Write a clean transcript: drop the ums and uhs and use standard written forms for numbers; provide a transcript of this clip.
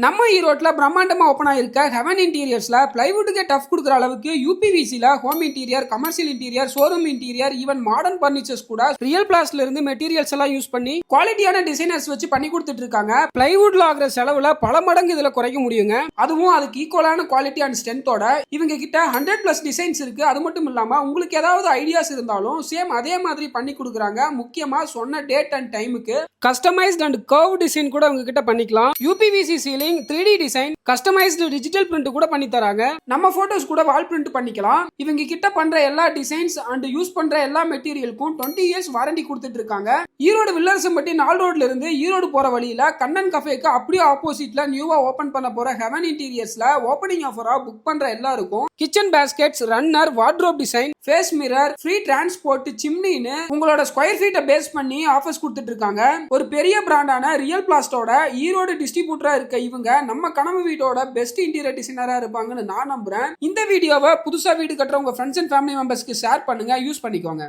நம்ம ஈரோட்ல பிரம்மாண்டமா ஓபன் ஆயிருக்க ஹெவன் இன்டீரியர்ஸ்ல பிளைவுட்டுக்கே டஃப் கொடுக்குற அளவுக்கு யூபிவிசில home interior, commercial interior, showroom interior, even modern furnitures கூட ரியல் பிளாஸ்ட்ல இருந்து மெட்டீரியல்ஸ் எல்லாம் யூஸ் பண்ணி குவாலிட்டியான டிசைனர்ஸ் வச்சு பண்ணி கொடுத்துட்டு இருக்காங்க. பிளைவுட்ல ஆகிற செலவுல பல மடங்கு இதுல குறைக்க முடியுங்க. அதுவும் அதுக்கு ஈக்குவலான குவாலிட்டி அண்ட் ஸ்ட்ரென்த்தோட இவங்க கிட்ட 100+ டிசைன்ஸ் இருக்கு. அது மட்டும் இல்லாம உங்களுக்கு ஏதாவது ஐடியாஸ் இருந்தாலும் சேம் அதே மாதிரி பண்ணி கொடுக்குறாங்க. முக்கியமா சொன்ன டேட் அண்ட் டைமுக்கு கஸ்டமைஸ்ட் அண்ட் கர்வ் டிசைன் கூட உங்க கிட்ட பண்ணிக்கலாம். UPVC ceiling 3D design, customised digital print கூட பண்ணி தராங்க. நம்ம போட்டோஸ் கூட வால் பிரிண்ட் பண்ணிக்கலாம். இவங்க கிட்ட பண்ற எல்லா டிசைன்ஸ் அண்ட் யூஸ் பண்ற எல்லா மெட்டீரியலுக்கும் 20 இயர்ஸ் வாரண்டி கொடுத்துட்டு இருக்காங்க. ஈரோடு வில்லரசம்பட்டி நால் ரோட்ல இருந்து ஈரோடு போற வழியில கண்ணன் கஃபேக்கு அப்படியே ஆப்போசிட்ல நியூவா ஓபன் பண்ண போற ஹெவன் இன்டீரியர்ஸ்ல ஓபனிங் ஆஃபரா புக் பண்ற எல்லாருக்கும் kitchen baskets, runner, wardrobe design, face mirror, free transport, சிம்னின்னு உங்களோட ஸ்கொயர் ஃபீட்டை பேஸ் பண்ணி ஆஃபர்ஸ் கொடுத்துட்டு இருக்காங்க. ஒரு பெரிய பிராண்டான ரியல் பிளாஸ்டோட ஈரோடு டிஸ்ட்ரிபியூட்டரா இருக்க இவங்க நம்ம கனவு வீட்டோட பெஸ்ட் இன்டீரியர் டிசைனரா இருப்பாங்கன்னு நான் நம்புறேன். இந்த வீடியோவை புதுசா வீடு கட்டுற உங்க ஃப்ரெண்ட்ஸ் அண்ட் ஃபேமிலி மெம்பர்ஸ்க்கு ஷேர் பண்ணுங்க, யூஸ் பண்ணிக்கோங்க.